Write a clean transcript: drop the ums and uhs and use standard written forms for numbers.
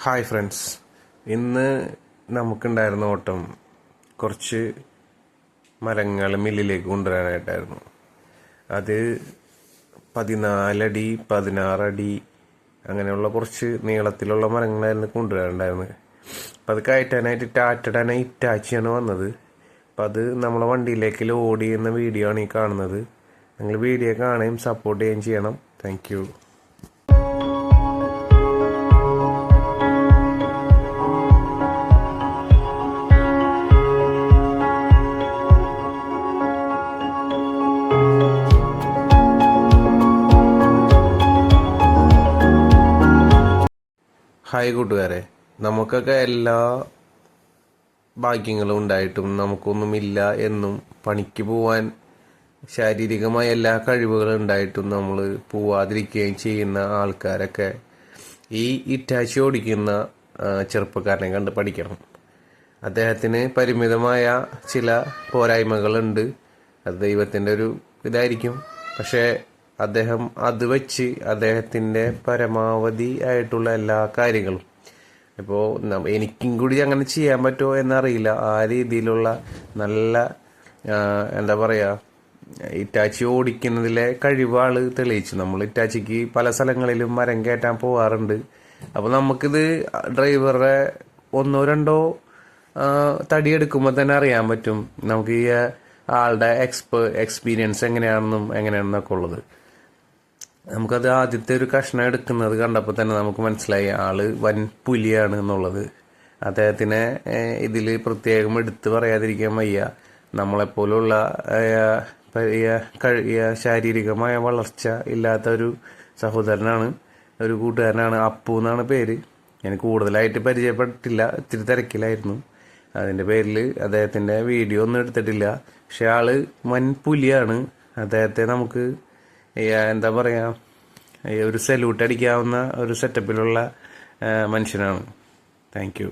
Hi friends, ഇന്ന് നമുക്കുണ്ടായിരുന്ന ഓട്ടം കുറച്ച് മരങ്ങൾ മില്ലിലേക്ക് കൊണ്ടുവരാനായിട്ടായിരുന്നു. അത് 14 അടി 16 അടി അങ്ങനെയുള്ള കുറച്ച് നീളത്തിലുള്ള മരങ്ങളായിരുന്നു കൊണ്ടുവരാനുണ്ടായിരുന്നത്. അപ്പം അത് കയറ്റാനായിട്ട് ടാറ്റയുടെ ഇറ്റാച്ചിയാണ് വന്നത്. അപ്പം അത് നമ്മളെ വണ്ടിയിലേക്ക് ലോഡ് ചെയ്യുന്ന വീഡിയോ ആണ് ഈ കാണുന്നത്. നിങ്ങൾ വീഡിയോ കാണുകയും സപ്പോർട്ട് ചെയ്യുകയും ചെയ്യണം. Thank you. ഹായ് കൂട്ടുകാരെ, നമുക്കൊക്കെ എല്ലാ ഭാഗ്യങ്ങളും ഉണ്ടായിട്ടും നമുക്കൊന്നുമില്ല എന്നും പണിക്ക് പോവാൻ ശാരീരികമായ എല്ലാ കഴിവുകളും ഉണ്ടായിട്ടും നമ്മൾ പോവാതിരിക്കുകയും ചെയ്യുന്ന ആൾക്കാരൊക്കെ ഈ ഇറ്റാച്ചി ഓടിക്കുന്ന ചെറുപ്പക്കാരനെ കണ്ട് പഠിക്കണം. അദ്ദേഹത്തിന് പരിമിതമായ ചില പോരായ്മകളുണ്ട്. അത് ദൈവത്തിൻ്റെ ഒരു ഇതായിരിക്കും. പക്ഷേ അദ്ദേഹം അത് വെച്ച് അദ്ദേഹത്തിൻ്റെ പരമാവധി ആയിട്ടുള്ള എല്ലാ കാര്യങ്ങളും, ഇപ്പോൾ എനിക്കും കൂടി അങ്ങനെ ചെയ്യാൻ പറ്റുമോ എന്നറിയില്ല, ആ രീതിയിലുള്ള നല്ല എന്താ പറയുക, ഇറ്റാച്ചി ഓടിക്കുന്നതിലെ കഴിവാള് തെളിയിച്ചു. നമ്മൾ ഇറ്റാച്ചിക്ക് പല സ്ഥലങ്ങളിലും മരം കയറ്റാൻ പോകാറുണ്ട്. അപ്പോൾ നമുക്കിത് ഡ്രൈവറുടെ ഒന്നോ രണ്ടോ തടിയെടുക്കുമ്പോൾ തന്നെ അറിയാൻ പറ്റും നമുക്ക് ഈ ആളുടെ എക്സ്പീരിയൻസ് എങ്ങനെയാണെന്നൊക്കെ ഉള്ളത്. നമുക്കത് ആദ്യത്തെ ഒരു കഷ്ണം എടുക്കുന്നത് കണ്ടപ്പോൾ തന്നെ നമുക്ക് മനസ്സിലായി ആള് വൻ പുലിയാണ് എന്നുള്ളത്. അദ്ദേഹത്തിനെ ഇതിൽ പ്രത്യേകം എടുത്ത് പറയാതിരിക്കാൻ വയ്യ. നമ്മളെപ്പോലുള്ള ശാരീരികമായ വളർച്ച ഇല്ലാത്ത ഒരു സഹോദരനാണ്, ഒരു കൂട്ടുകാരനാണ്. അപ്പു എന്നാണ് പേര്. ഞാൻ കൂടുതലായിട്ട് പരിചയപ്പെട്ടില്ല, ഇത്തിരി തിരക്കിലായിരുന്നു. അതിൻ്റെ പേരിൽ അദ്ദേഹത്തിൻ്റെ വീഡിയോ ഒന്നും എടുത്തിട്ടില്ല. പക്ഷെ ആള് വൻ പുലിയാണ്. അദ്ദേഹത്തെ നമുക്ക് എന്താ പറയുക, ഒരു സല്യൂട്ട് അടിക്കാവുന്ന ഒരു സെറ്റപ്പിലുള്ള മനുഷ്യനാണ്. Thank you.